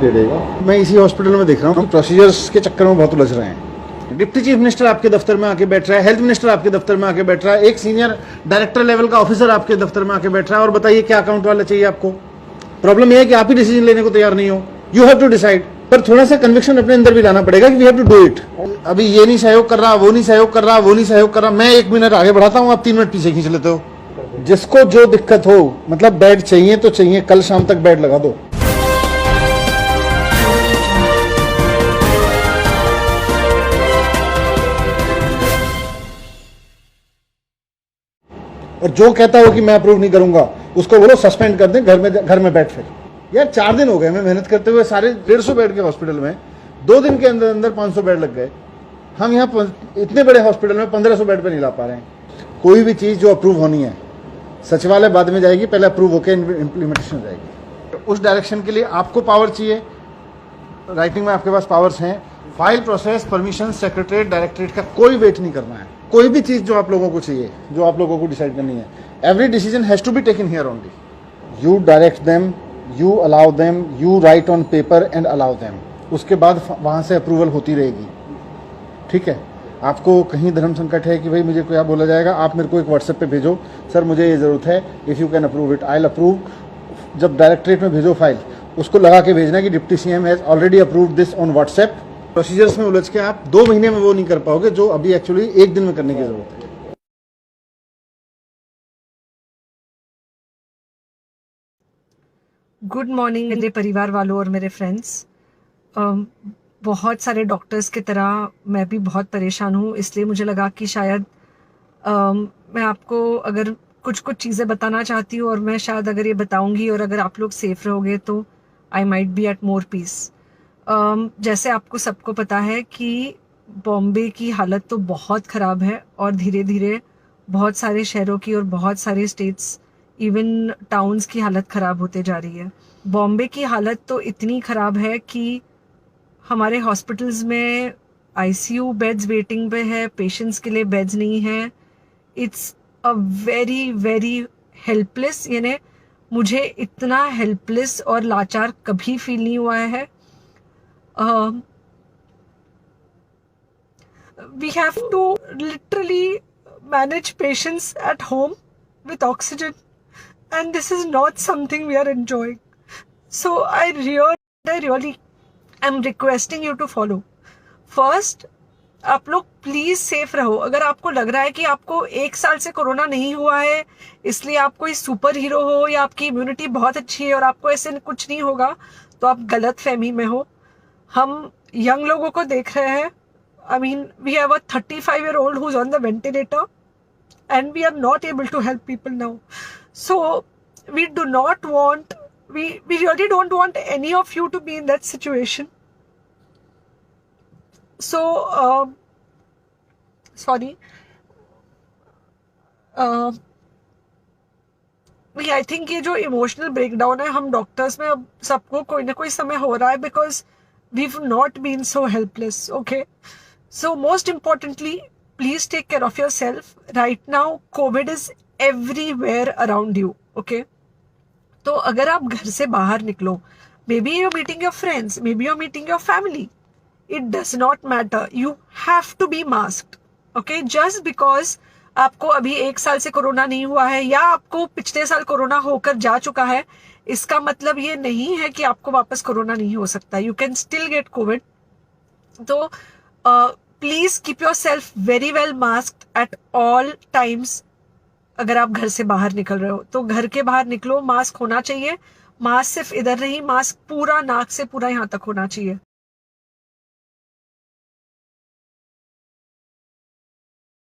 दे देगा। मैं इसी हॉस्पिटल में देख रहा हूँ प्रोसीजर्स के चक्कर में बहुत उलझ रहे हैं। डिप्टी चीफ मिनिस्टर आपके दफ्तर में आके बैठ रहा है, हेल्थ मिनिस्टर आपके दफ्तर में आके बैठ रहा है, एक सीनियर डायरेक्टर लेवल का ऑफिसर आपके दफ्तर में आके बैठ रहा है, और बताइए क्या अकाउंट वाला चाहिए आपको। प्रॉब्लम यह है कि आप ही डिसीजन लेने को तैयार नहीं हो। You have to decide. पर थोड़ा सा कन्विक्शन अपने अंदर भी लाना पड़ेगा कि we have to do it. अभी ये नहीं सहयोग कर रहा, वो नहीं सहयोग कर रहा, वो नहीं सहयोग कर रहा, मैं 1 मिनट आगे बढ़ाता हूँ, आप 3 मिनट पीछे खींच लेते हो। जिसको जो दिक्कत हो, मतलब बेड चाहिए तो चाहिए, कल शाम तक बेड लगा दो। और जो कहता हो कि मैं अप्रूव नहीं करूंगा, उसको बोलो सस्पेंड कर दें, घर में बैठ। फिर यार 4 दिन हो गए मैं मेहनत करते हुए, सारे 150 बेड के हॉस्पिटल में 2 दिन के अंदर अंदर 500 बेड लग गए। हम यहाँ इतने बड़े हॉस्पिटल में 1500 बेड पे नहीं ला पा रहे हैं। कोई भी चीज जो अप्रूव होनी है, सचिवालय बाद में जाएगी, पहले अप्रूव होकर इम्प्लीमेंटेशन हो जाएगी। उस डायरेक्शन के लिए आपको पावर चाहिए, राइटिंग में आपके पास पावर्स हैं। File process, permission, secretariat, directorate का कोई वेट नहीं करना है। कोई भी चीज जो आप लोगों को चाहिए, जो आप लोगों को डिसाइड करनी है, every decision has to be taken here only. You direct them, you allow them, you write on paper and allow them. उसके बाद वहां से अप्रूवल होती रहेगी। ठीक है, आपको कहीं धर्म संकट है कि भाई मुझे क्या बोला जाएगा, आप मेरे को एक व्हाट्सएप पे भेजो, सर मुझे ये जरूरत है, if you can approve it I will approve. जब डायरेक्टरेट में भेजो फाइल, उसको लगा के भेजना कि deputy CM has already approved this on WhatsApp. Procedures में उलझ के आप 2 महीने में वो नहीं कर पाओगे जो अभी एक्चुअली 1 दिन में करने की जरूरत है। गुड मॉर्निंग मेरे परिवार वालों और मेरे फ्रेंड्स। बहुत सारे डॉक्टर्स की तरह मैं भी बहुत परेशान हूँ, इसलिए मुझे लगा कि शायद मैं आपको अगर कुछ चीज़ें बताना चाहती हूँ, और मैं शायद अगर ये बताऊँगी और अगर आप लोग सेफ रहोगे तो I might be at more peace. जैसे आपको सबको पता है कि बॉम्बे की हालत तो बहुत ख़राब है, और धीरे धीरे बहुत सारे शहरों की और बहुत सारे स्टेट्स, इवन टाउन्स की हालत ख़राब होते जा रही है। बॉम्बे की हालत तो इतनी ख़राब है कि हमारे हॉस्पिटल्स में आईसीयू बेड्स वेटिंग पे है, पेशेंट्स के लिए बेड्स नहीं है। It's a very very helpless, यानी मुझे इतना हेल्पलेस और लाचार कभी फील नहीं हुआ है। We have to literally manage patients at home with oxygen, and this is not something we are enjoying. So I really am requesting you to follow. First, आप लोग प्लीज सेफ रहो। अगर आपको लग रहा है कि आपको 1 साल से कोरोना नहीं हुआ है, इसलिए आप कोई सुपर हीरो हो या आपकी इम्यूनिटी बहुत अच्छी है और आपको ऐसे कुछ नहीं होगा, तो आप गलत फहमी में हो। हम यंग लोगों को देख रहे हैं। I mean, we have a 35-year-old who's on the ventilator, and we are not able to help people now. So we really don't want any of you to be in that situation. So sorry. I think ये जो emotional breakdown है, हम doctors में अब सबको कोई ना कोई समय हो रहा है, because we've not been so helpless. Okay, so most importantly, please take care of yourself. Right now COVID is everywhere around you. Okay, तो अगर आप घर से बाहर निकलो, maybe you're meeting your friends, maybe you're meeting your family, it does not matter, you have to be masked. Okay, just because आपको अभी 1 साल से कोरोना नहीं हुआ है या आपको पिछले साल कोरोना होकर जा चुका है, इसका मतलब ये नहीं है कि आपको वापस कोरोना नहीं हो सकता। You can still get COVID. तो please keep yourself very well masked at all times. अगर आप घर से बाहर निकल रहे हो तो घर के बाहर निकलो, मास्क होना चाहिए। मास्क सिर्फ इधर नहीं, मास्क पूरा नाक से पूरा यहाँ तक होना चाहिए।